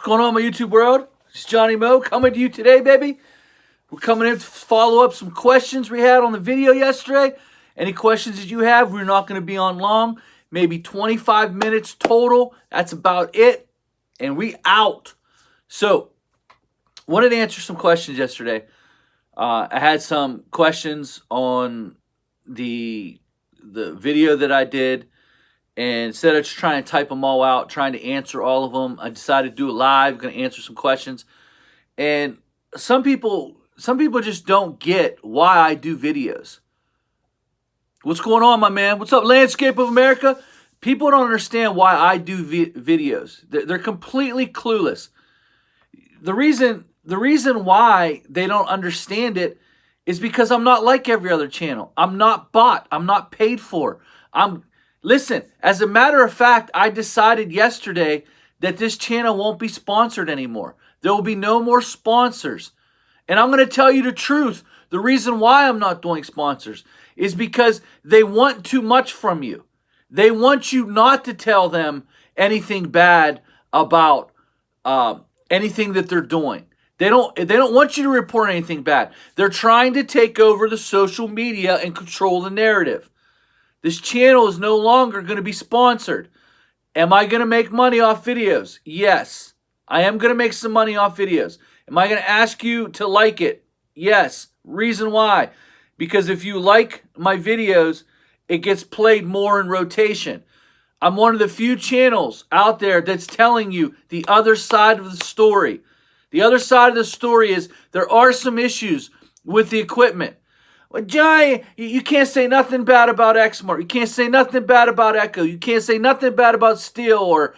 going on, my YouTube world? It's Johnny Mo coming to you today, baby. We're coming in to follow up some questions we had on the video yesterday. Any questions that you have, we're not going to be on long. Maybe 25 minutes total. That's about it. And we out. So, wanted to answer some questions yesterday. I had some questions on the video that I did. And instead of just trying to type them all out, trying to answer all of them, I decided to do it live. I'm going to answer some questions. And some people just don't get why I do videos. What's going on, my man? What's up, Landscape of America? People don't understand why I do videos. They're completely clueless. The reason why they don't understand it is because I'm not like every other channel. I'm not bought. I'm not paid for. Listen, as a matter of fact, I decided yesterday that this channel won't be sponsored anymore. There will be no more sponsors. And I'm going to tell you the truth. The reason why I'm not doing sponsors is because they want too much from you. They want you not to tell them anything bad about anything that they're doing. They don't want you to report anything bad. They're trying to take over the social media and control the narrative. This channel is no longer going to be sponsored. Am I going to make money off videos? Yes. I am going to make some money off videos. Am I going to ask you to like it? Yes. Reason why? Because if you like my videos, it gets played more in rotation. I'm one of the few channels out there that's telling you the other side of the story. The other side of the story is there are some issues with the equipment. Well, Johnny, you can't say nothing bad about Exmark. You can't say nothing bad about Echo. You can't say nothing bad about Steel or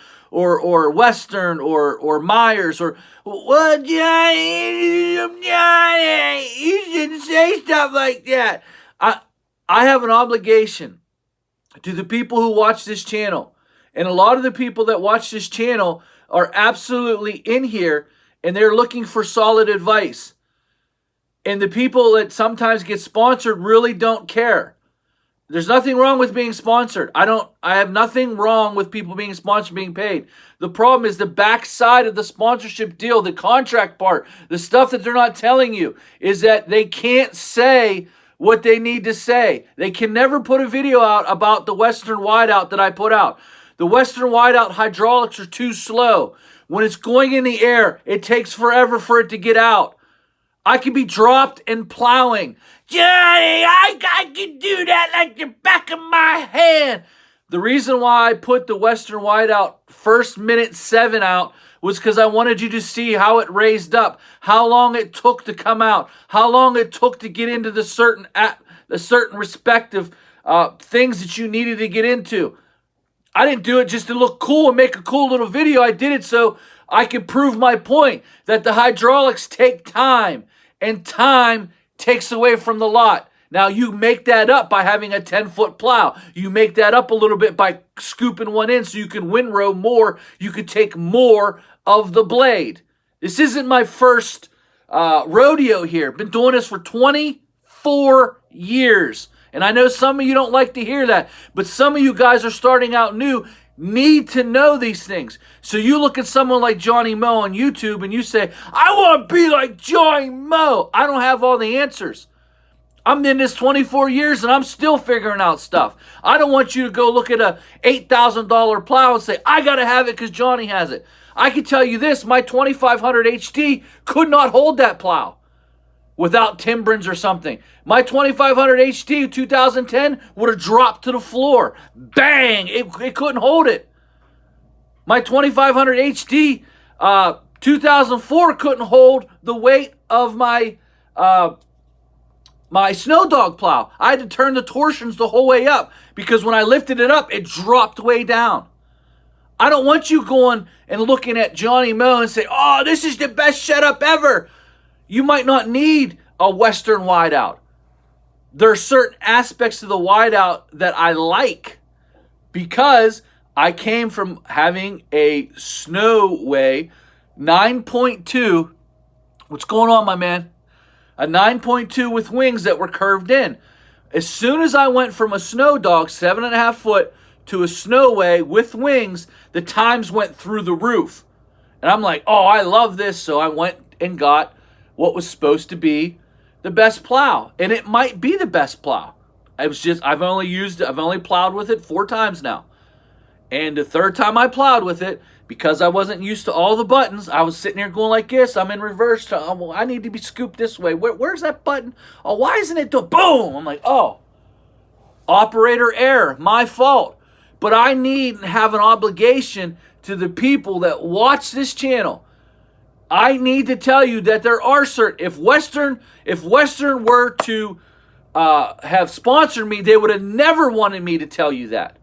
Western or Myers or well, Johnny, you shouldn't say stuff like that. I have an obligation to the people who watch this channel, and a lot of the people that watch this channel are absolutely in here and they're looking for solid advice. And the people that sometimes get sponsored really don't care. There's nothing wrong with being sponsored. I have nothing wrong with people being sponsored, being paid. The problem is the backside of the sponsorship deal, the contract part, the stuff that they're not telling you is that they can't say what they need to say. They can never put a video out about the Western Wideout that I put out. The Western Wideout hydraulics are too slow. When it's going in the air, it takes forever for it to get out. I could be dropped and plowing. Johnny, I can do that like the back of my hand. The reason why I put the Western Wideout first minute 7 out was because I wanted you to see how it raised up, how long it took to come out, how long it took to get into the certain respective things that you needed to get into. I didn't do it just to look cool and make a cool little video. I did it so I could prove my point that the hydraulics take time. And time takes away from the lot. Now, you make that up by having a 10-foot plow. You make that up a little bit by scooping one in so you can windrow more. You could take more of the blade. This isn't my first rodeo here. Been doing this for 24 years. And I know some of you don't like to hear that. But some of you guys are starting out new, need to know these things. So you look at someone like Johnny Mo on YouTube and you say, I want to be like Johnny Mo. I don't have all the answers. I'm in this 24 years and I'm still figuring out stuff. I don't want you to go look at a $8,000 plow and say, I got to have it because Johnny has it. I can tell you this, my 2500 HD could not hold that plow without timbrins or something. My 2500 HD 2010 would have dropped to the floor. Bang! It couldn't hold it. My 2500 HD 2004 couldn't hold the weight of my my Snow Dog plow. I had to turn the torsions the whole way up because when I lifted it up, it dropped way down. I don't want you going and looking at Johnny Mo and say, oh, this is the best setup ever. You might not need a Western Wideout. There are certain aspects of the Wideout that I like because I came from having a Snowway 9.2. What's going on, my man? A 9.2 with wings that were curved in. As soon as I went from a Snow Dog 7.5 foot to a Snowway with wings, the times went through the roof. And I'm like, oh, I love this. So I went and got what was supposed to be the best plow. And it might be the best plow. I've only plowed with it 4 times now. And the 3rd time I plowed with it, because I wasn't used to all the buttons, I was sitting here going like this. I'm in reverse. Well, I need to be scooped this way. Where's that button? Oh, why isn't it doing? Boom! I'm like, oh, operator error, my fault. But I need and have an obligation to the people that watch this channel. I need to tell you that there are certain. If Western were to have sponsored me, they would have never wanted me to tell you that.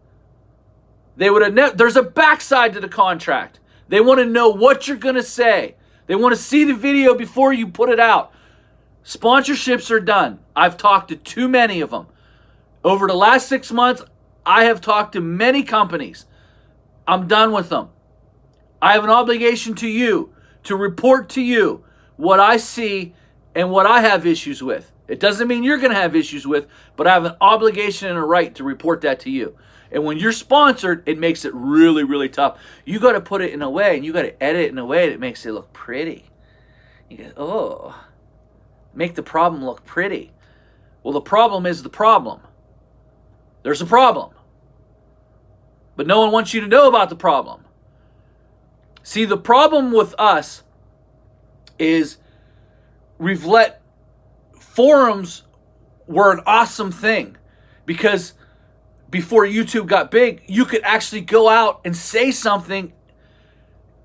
They would have there's a backside to the contract. They want to know what you're going to say. They want to see the video before you put it out. Sponsorships are done. I've talked to too many of them. Over the last 6 months, I have talked to many companies. I'm done with them. I have an obligation to you to report to you what I see and what I have issues with. It doesn't mean you're going to have issues with, but I have an obligation and a right to report that to you. And when you're sponsored, it makes it really, really tough. You got to put it in a way, and you got to edit it in a way that makes it look pretty. You go, oh, make the problem look pretty. Well, the problem is the problem. There's a problem. But no one wants you to know about the problem. See, the problem with us is we've let forums were an awesome thing, because before YouTube got big, you could actually go out and say something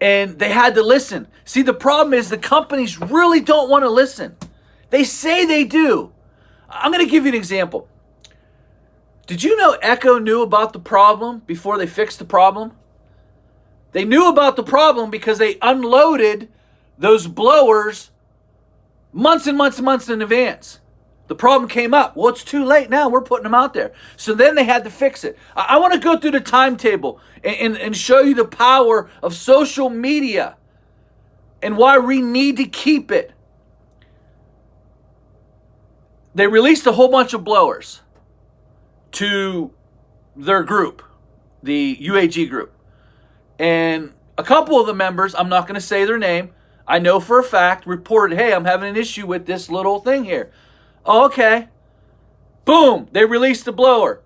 and they had to listen. See, the problem is the companies really don't want to listen. They say they do. I'm going to give you an example. Did you know Echo knew about the problem before they fixed the problem? They knew about the problem because they unloaded those blowers months and months and months in advance. The problem came up. Well, it's too late now. We're putting them out there. So then they had to fix it. I want to go through the timetable and show you the power of social media and why we need to keep it. They released a whole bunch of blowers to their group, the UAG group. And a couple of the members, I'm not going to say their name, I know for a fact, reported, hey, I'm having an issue with this little thing here. Oh, okay. Boom. They released the blower.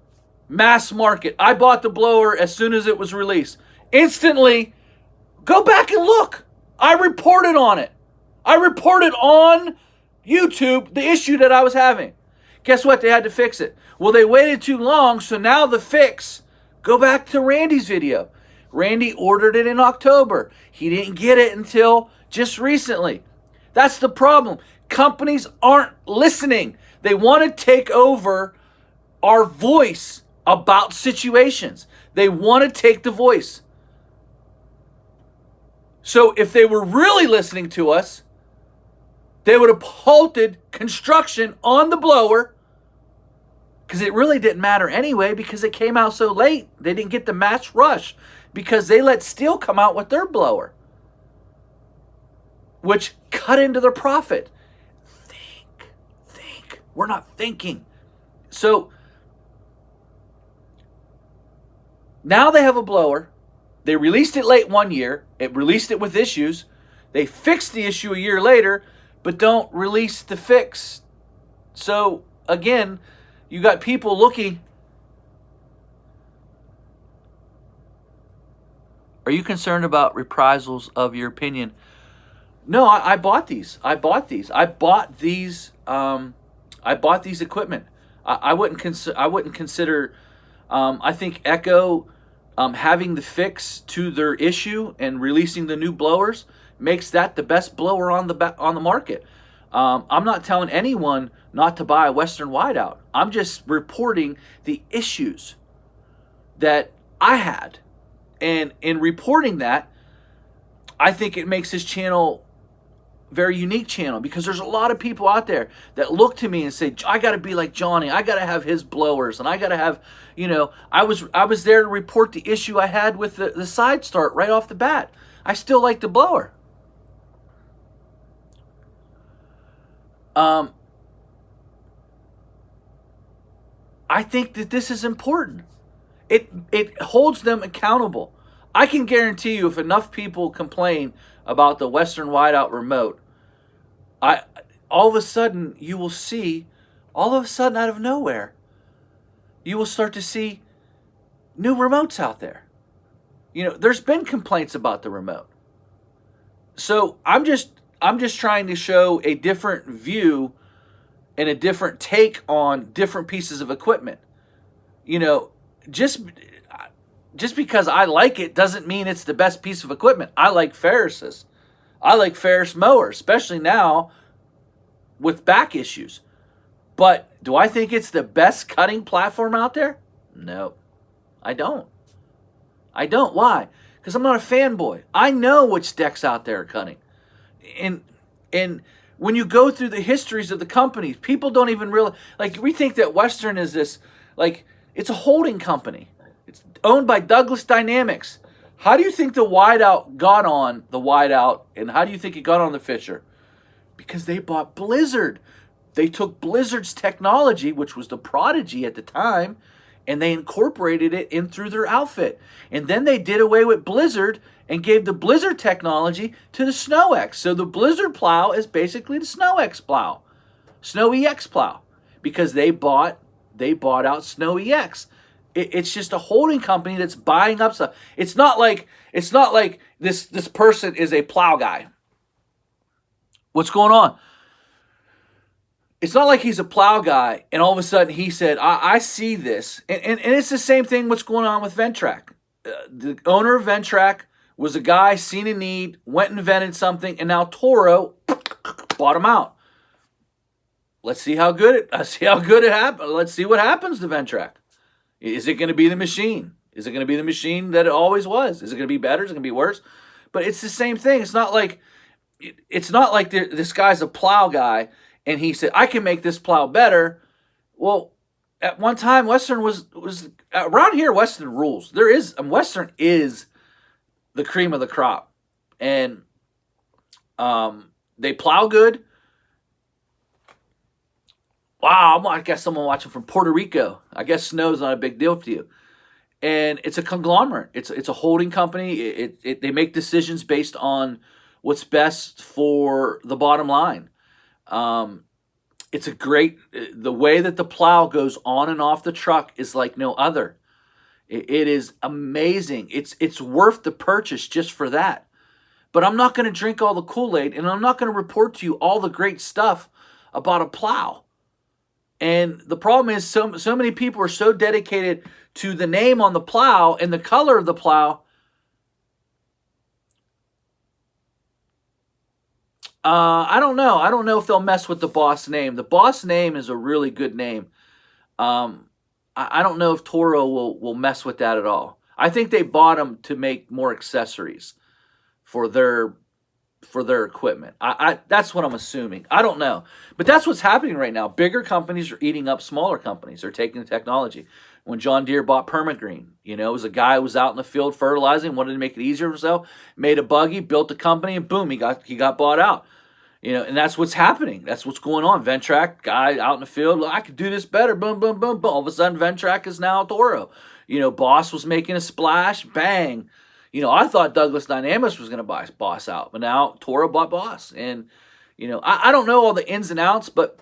Mass market. I bought the blower as soon as it was released. Instantly, go back and look. I reported on it. I reported on YouTube the issue that I was having. Guess what? They had to fix it. Well, they waited too long, so now the fix. Go back to Randy's video. Randy ordered it in October. He didn't get it until just recently. That's the problem. Companies aren't listening. They want to take over our voice about situations. They want to take the voice. So if they were really listening to us, they would have halted construction on the blower, because it really didn't matter anyway, because it came out so late. They didn't get the mass rush because they let Steel come out with their blower, which cut into their profit. Think. We're not thinking. So now they have a blower. They released it late one year. It released it with issues. They fixed the issue a year later, but don't release the fix. So again, you got people looking. Are you concerned about reprisals of your opinion? No, I bought these. I bought these equipment. I wouldn't consider. I think Echo having the fix to their issue and releasing the new blowers makes that the best blower on the market. I'm not telling anyone not to buy a Western Wideout. I'm just reporting the issues that I had, and in reporting that, I think it makes his channel very unique channel, because there's a lot of people out there that look to me and say, I got to be like Johnny. I got to have his blowers, and I got to have, I was there to report the issue I had with the side start right off the bat. I still like the blower. I think that this is important. It holds them accountable. I can guarantee you, if enough people complain about the Western Wideout remote, I all of a sudden you will see, all of a sudden out of nowhere, you will start to see new remotes out there. There's been complaints about the remote. So I'm just trying to show a different view and a different take on different pieces of equipment. You know, just just because I like it doesn't mean it's the best piece of equipment. I like Ferris's. I like Ferris mowers, especially now with back issues. But do I think it's the best cutting platform out there? No, I don't. I don't. Why? Because I'm not a fanboy. I know which decks out there are cutting. And when you go through the histories of the companies, people don't even realize, like, we think that Western is this, like, it's a holding company. It's owned by Douglas Dynamics. How do you think the Wideout got on the Wideout, and how do you think it got on the Fisher? Because they bought Blizzard. They took Blizzard's technology, which was the Prodigy at the time, and they incorporated it in through their outfit. And then they did away with Blizzard and gave the Blizzard technology to the Snow X. So the Blizzard plow is basically the Snow X plow, Snow EX plow, because they bought out Snow EX. It's just a holding company that's buying up stuff. It's not like this person is a plow guy. What's going on? It's not like he's a plow guy and all of a sudden he said, I see this. And it's the same thing what's going on with Ventrac. The owner of Ventrac was a guy, seen a need, went and invented something, and now Toro bought him out. Let's see how good it happens. Let's see what happens to Ventrac. Is it going to be the machine? Is it going to be the machine that it always was? Is it going to be better? Is it going to be worse? But it's the same thing. It's not like this guy's a plow guy and he said, I can make this plow better. Well, at one time, Western was around here. Western rules. Western is the cream of the crop, and they plow good. Wow, I guess someone watching from Puerto Rico. I guess snow's not a big deal to you. And it's a conglomerate. It's a holding company. They make decisions based on what's best for the bottom line. It's the way that the plow goes on and off the truck is like no other. It is amazing. It's worth the purchase just for that. But I'm not going to drink all the Kool-Aid, and I'm not going to report to you all the great stuff about a plow. And the problem is so many people are so dedicated to the name on the plow and the color of the plow. I don't know. I don't know if they'll mess with the Boss name. The Boss name is a really good name. I don't know if Toro will mess with that at all. I think they bought them to make more accessories for their equipment. That's what I'm assuming. I don't know. But that's what's happening right now. Bigger companies are eating up smaller companies. They're taking the technology. When John Deere bought Permagreen, it was a guy who was out in the field fertilizing, wanted to make it easier for himself, made a buggy, built a company, and boom, he got bought out. And that's what's happening. That's what's going on. Ventrac, guy out in the field, I could do this better, boom, boom, boom, boom. All of a sudden, Ventrac is now Toro. Boss was making a splash, bang. I thought Douglas Dynamics was going to buy Boss out, but now Toro bought Boss. And, I don't know all the ins and outs, but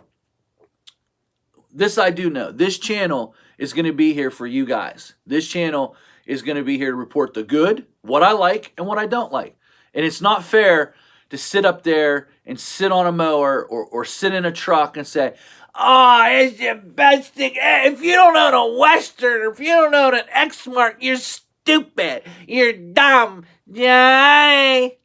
this I do know. This channel is going to be here for you guys. This channel is going to be here to report the good, what I like, and what I don't like. And it's not fair to sit up there and sit on a mower or sit in a truck and say, oh, it's the best thing. If you don't own a Western, or if you don't own an Exmark, you're stupid. You're dumb. Jay.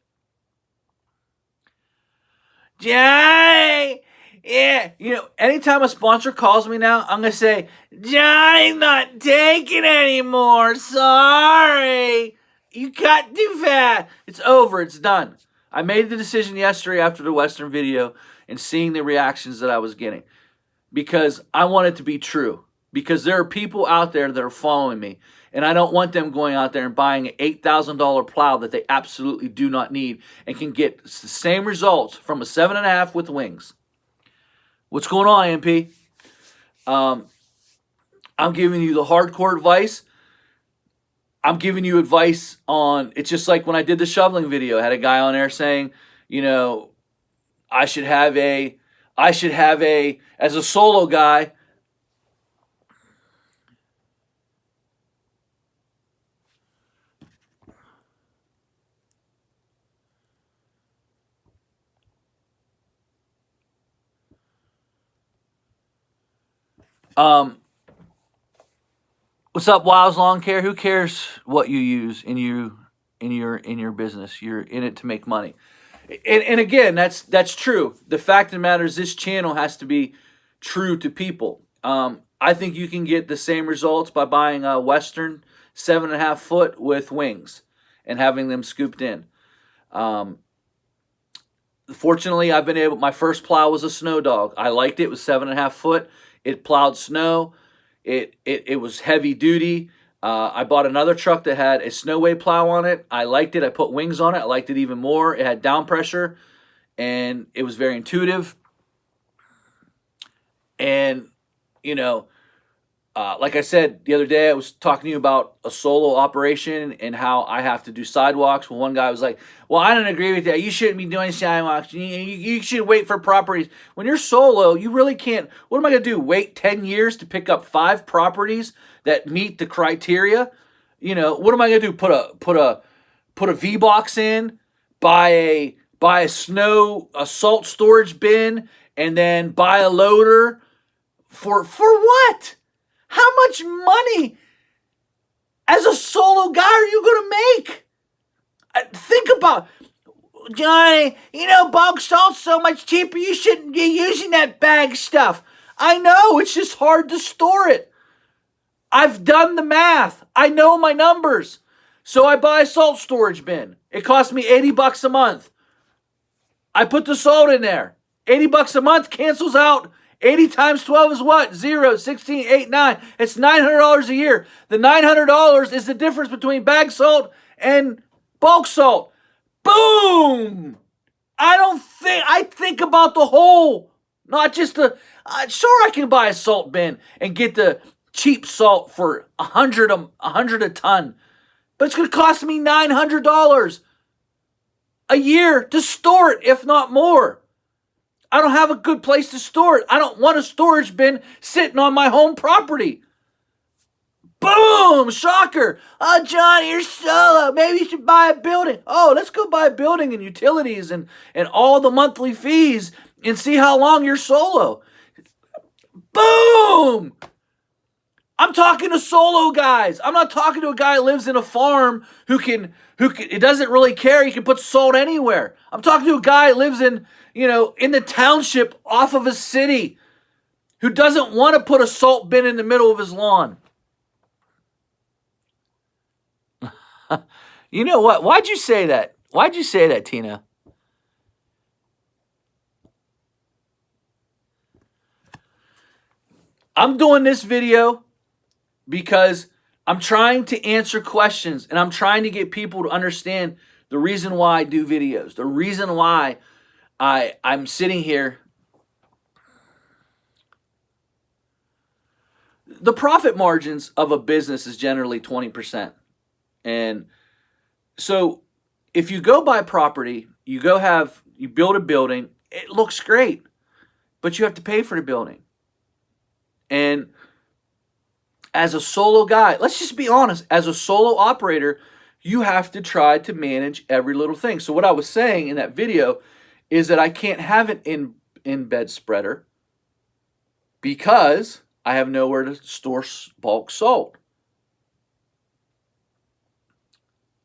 Yeah, anytime a sponsor calls me now, I'm going to say, Johnny's not taking anymore. Sorry. You cut too fast. It's over. It's done. I made the decision yesterday after the Western video and seeing the reactions that I was getting because I want it to be true. Because there are people out there that are following me, and I don't want them going out there and buying an $8,000 plow that they absolutely do not need and can get the same results from a 7.5 with wings. What's going on, MP? I'm giving you the hardcore advice. I'm giving you advice on, it's just like when I did the shoveling video, I had a guy on there saying, you know, I should have a, as a solo guy, what's up, Wiles Lawn Care? Who cares what you use in your business? You're in it to make money. And again, that's true. The fact of the matter is, this channel has to be true to people. I think you can get the same results by buying a Western 7.5 foot with wings and having them scooped in. Fortunately, I've been able. My first plow was a Snow Dog. I liked it. It was 7.5 foot. It plowed snow. It was heavy duty. I bought another truck that had a Snowway plow on it. I liked it. I put wings on it. I liked it even more. It had down pressure, and it was very intuitive. And, you know, like I said the other day, I was talking to you about a solo operation and how I have to do sidewalks. Well, one guy was like, well, I don't agree with that. You shouldn't be doing sidewalks. You should wait for properties. When you're solo, you really can't. What am I going to do? Wait 10 years to pick up 5 properties that meet the criteria? You know, what am I going to do? Put a V-box in, buy a salt storage bin, and then buy a loader for what? How much money as a solo guy are you going to make? Think about, Johnny, you know, bulk salt's so much cheaper. You shouldn't be using that bag stuff. I know, it's just hard to store it. I've done the math. I know my numbers. So I buy a salt storage bin. It costs me $80 a month. I put the salt in there. $80 a month cancels out. 80 times 12 is what? 0, 16, 8, 9. It's $900 a year. The $900 is the difference between bag salt and bulk salt. Boom! I think about the whole, not just the, sure I can buy a salt bin and get the cheap salt for $100 a ton, but it's going to cost me $900 a year to store it, if not more. I don't have a good place to store it. I don't want a storage bin sitting on my home property. Boom! Shocker. Oh, Johnny, you're solo. Maybe you should buy a building. Oh, let's go buy a building and utilities and all the monthly fees and see how long you're solo. Boom! I'm talking to solo guys. I'm not talking to a guy who lives in a farm who it doesn't really care. He can put salt anywhere. I'm talking to a guy who lives in the township off of a city who doesn't want to put a salt bin in the middle of his lawn. You know what? Why'd you say that? Why'd you say that, Tina? I'm doing this video because I'm trying to answer questions and I'm trying to get people to understand the reason why I do videos, the reason why I'm sitting here. The profit margins of a business is generally 20%. And so if you go buy property, you build a building, it looks great, but you have to pay for the building. And as a solo guy, let's just be honest, as a solo operator, you have to try to manage every little thing. So what I was saying in that video is that I can't have an in-bed spreader because I have nowhere to store bulk salt.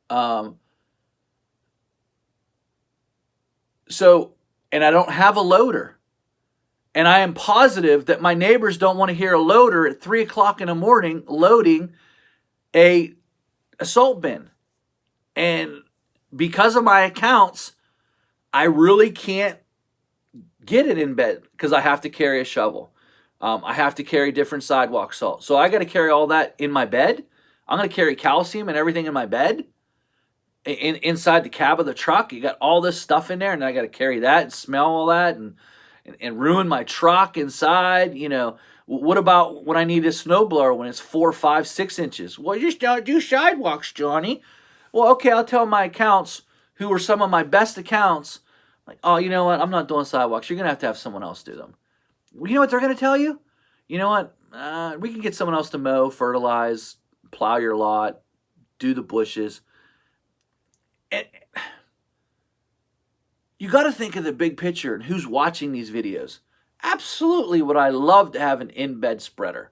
And I don't have a loader. And I am positive that my neighbors don't want to hear a loader at 3 o'clock in the morning loading a salt bin. And because of my accounts, I really can't get it in bed because I have to carry a shovel. I have to carry different sidewalk salt. So I got to carry all that in my bed. I'm going to carry calcium and everything in my bed. Inside the cab of the truck, you got all this stuff in there, and I got to carry that and smell all that and ruin my truck inside, What about when I need a snowblower when it's 4, 5, 6 inches? Well, you just don't do sidewalks, Johnny. Well, okay, I'll tell my accounts, who are some of my best accounts, like, oh, you know what? I'm not doing sidewalks. You're going to have someone else do them. Well, you know what they're going to tell you? You know what? We can get someone else to mow, fertilize, plow your lot, do the bushes. And you got to think of the big picture and who's watching these videos. Absolutely would I love to have an in-bed spreader.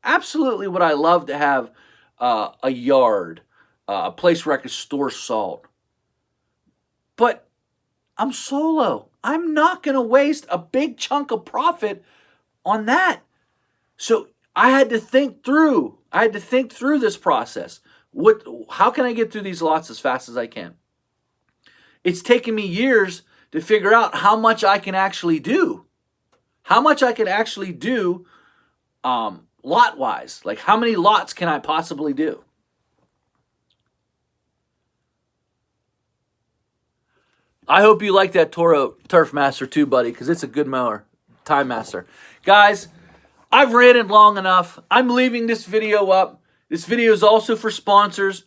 Absolutely would I love to have a yard, a place where I could store salt. But I'm solo. I'm not going to waste a big chunk of profit on that. So I had to think through. I had to think through this process. How can I get through these lots as fast as I can? It's taken me years to figure out how much I can actually do. How much I can actually do lot-wise. Like, how many lots can I possibly do? I hope you like that Toro Turf Master too, buddy, because it's a good mower. Time Master. Guys, I've ranted long enough. I'm leaving this video up. This video is also for sponsors.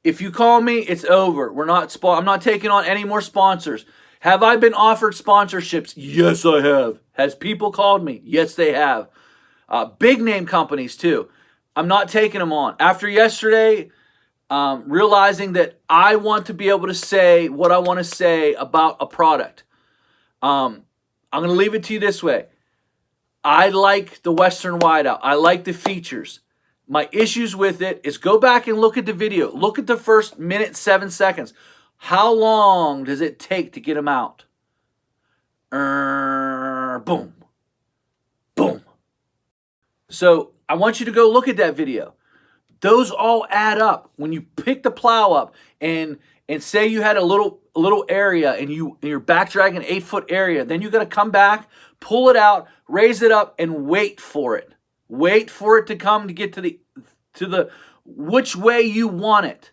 If you call me, it's over. I'm not taking on any more sponsors. Have I been offered sponsorships? Yes, I have. Has people called me? Yes, they have. Big name companies too. I'm not taking them on. After yesterday, realizing that I want to be able to say what I want to say about a product. I'm going to leave it to you this way. I like the Western Whiteout. I like the features. My issues with it is go back and look at the video. Look at the first minute, 7 seconds. How long does it take to get them out? Boom. Boom. So I want you to go look at that video. Those all add up. When you pick the plow up and say you had a little area and you're back dragging an 8-foot area, then you got to come back, pull it out, raise it up, and wait for it. Wait for it to come to get to the which way you want it.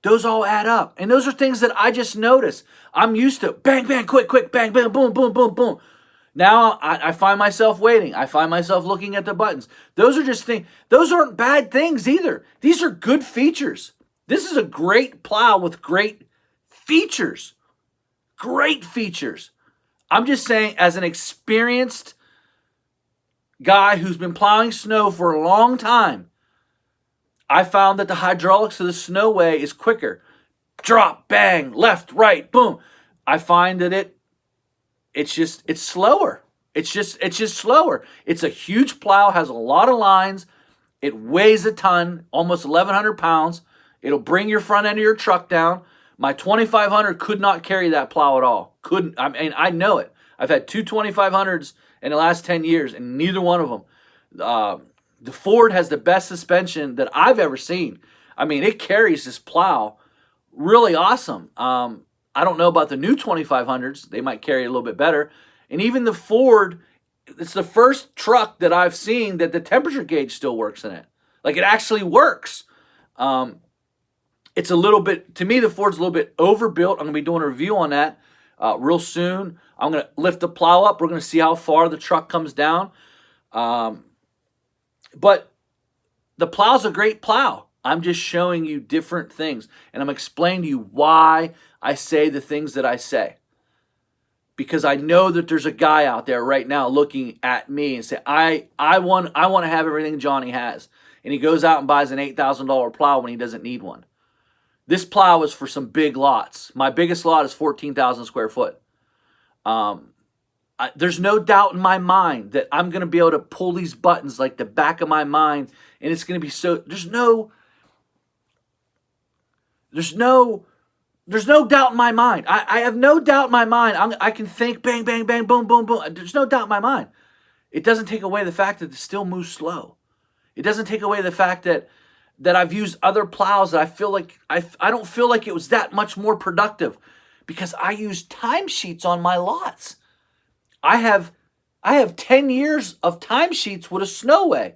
Those all add up. And those are things that I just noticed. I'm used to bang, bang, quick, quick, bang, bang, boom, boom, boom, boom. Now I find myself waiting. I find myself looking at the buttons. Those are just things. Those aren't bad things either. These are good features. This is a great plow with great features. Great features. I'm just saying, as an experienced guy who's been plowing snow for a long time, I found that the hydraulics of the Snowway is quicker. Drop, bang, left, right, boom. I find that it's slower. It's just slower. It's a huge plow, has a lot of lines. It weighs a ton, almost 1,100 pounds. It'll bring your front end of your truck down. My 2500 could not carry that plow at all. Couldn't. I mean, I know it. I've had two 2500s in the last 10 years, and neither one of them. The Ford has the best suspension that I've ever seen. I mean, it carries this plow really awesome. I don't know about the new 2500s. They might carry it a little bit better. And even the Ford, it's the first truck that I've seen that the temperature gauge still works in it. Like, it actually works. It's a little bit, to me, the Ford's a little bit overbuilt. I'm going to be doing a review on that real soon. I'm going to lift the plow up. We're going to see how far the truck comes down. But the plow's a great plow. I'm just showing you different things. And I'm explaining to you why I say the things that I say. Because I know that there's a guy out there right now looking at me and say, I want to have everything Johnny has. And he goes out and buys an $8,000 plow when he doesn't need one. This plow is for some big lots. My biggest lot is 14,000 square foot. There's no doubt in my mind that I'm going to be able to pull these buttons like the back of my mind, and it's going to be so, there's no doubt in my mind. I have no doubt in my mind. I can think bang, bang, bang, boom, boom, boom. There's no doubt in my mind. It doesn't take away the fact that it still moves slow. It doesn't take away the fact that I've used other plows that I feel like, I don't feel like it was that much more productive because I use timesheets on my lots. I have 10 years of timesheets with a Snowway.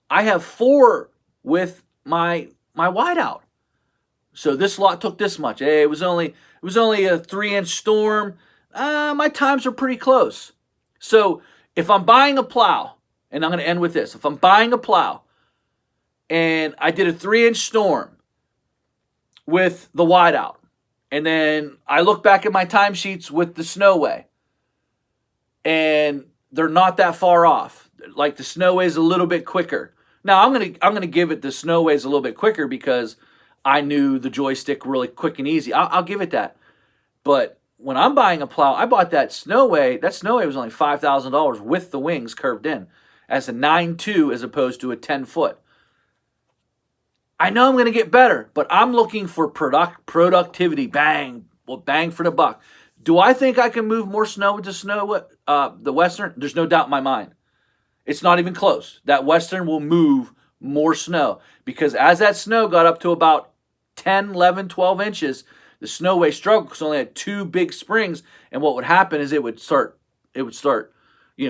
I have 4 with my Whiteout. So this lot took this much. Hey, it was only a 3-inch storm. My times are pretty close. So if I'm buying a plow, and I'm going to end with this. If I'm buying a plow and I did a 3-inch storm with the whiteout, and then I look back at my timesheets with the Snowway, and they're not that far off. Like the Snowway is a little bit quicker. Now I'm gonna give it the Snowway's a little bit quicker because I knew the joystick really quick and easy. I'll give it that. But when I'm buying a plow, I bought that Snowway. That Snowway was only $5,000 with the wings curved in, as a 9.2 as opposed to a 10-foot. I know I'm going to get better, but I'm looking for productivity. Bang for the buck. Do I think I can move more snow with the Western? There's no doubt in my mind. It's not even close. That Western will move more snow because as that snow got up to about 10, 11, 12 inches, the Snowway struggled because it only had 2 big springs, and what would happen is it would start,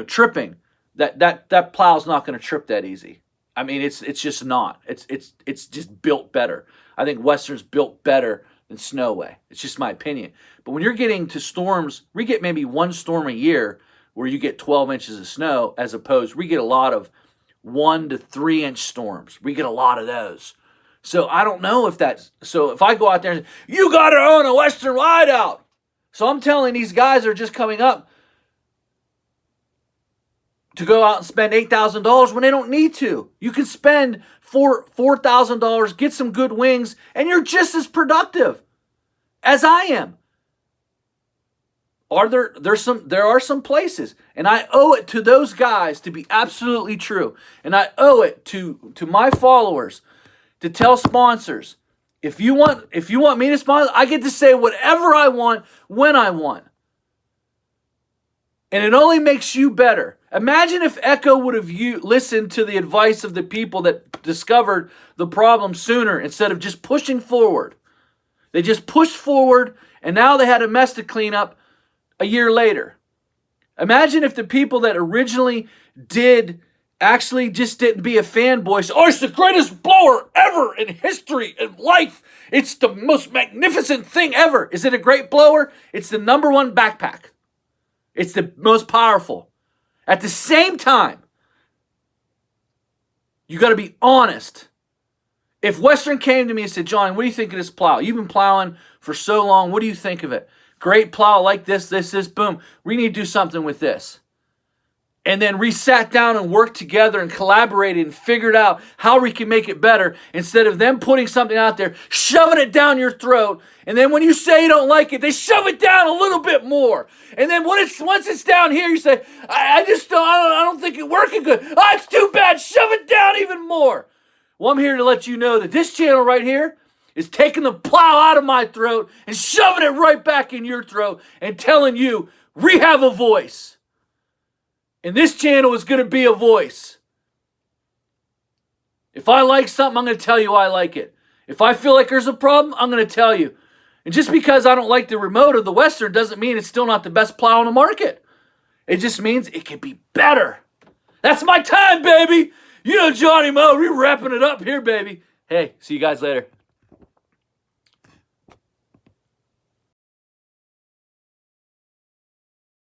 tripping. That plow's not going to trip that easy. I mean, it's just not. It's just built better. I think Western's built better than Snowway. It's just my opinion. But when you're getting to storms, we get maybe 1 storm a year where you get 12 inches of snow, as opposed we get a lot of 1 to 3 inch storms. We get a lot of those. So I don't know if that's so. If I go out there and say, you got to own a Western whiteout. So I'm telling these guys that are just coming up to go out and spend $8,000 when they don't need to. You can spend $4,000, get some good wings, and you're just as productive as I am. There are some places, and I owe it to those guys to be absolutely true. And I owe it to my followers to tell sponsors, if you want me to sponsor, I get to say whatever I want when I want. And it only makes you better. Imagine if Echo would have listened to the advice of the people that discovered the problem sooner instead of just pushing forward. They just pushed forward, and now they had a mess to clean up a year later. Imagine if the people that originally actually just didn't be a fanboy. Oh, it's the greatest blower ever in history and life. It's the most magnificent thing ever. Is it a great blower? It's the #1 backpack. It's the most powerful. At the same time, you got to be honest. If Western came to me and said, John, what do you think of this plow? You've been plowing for so long. What do you think of it? Great plow, like this, boom. We need to do something with this. And then we sat down and worked together and collaborated and figured out how we can make it better instead of them putting something out there, shoving it down your throat. And then when you say you don't like it, they shove it down a little bit more. And then once it's down here, you say, I don't think it's working good. Oh, it's too bad. Shove it down even more. Well, I'm here to let you know that this channel right here is taking the plow out of my throat and shoving it right back in your throat and telling you, we have a voice. And this channel is going to be a voice. If I like something, I'm going to tell you I like it. If I feel like there's a problem, I'm going to tell you. And just because I don't like the remote of the Western doesn't mean it's still not the best plow on the market. It just means it can be better. That's my time, baby. You know Johnny Mo, we're wrapping it up here, baby. Hey, see you guys later.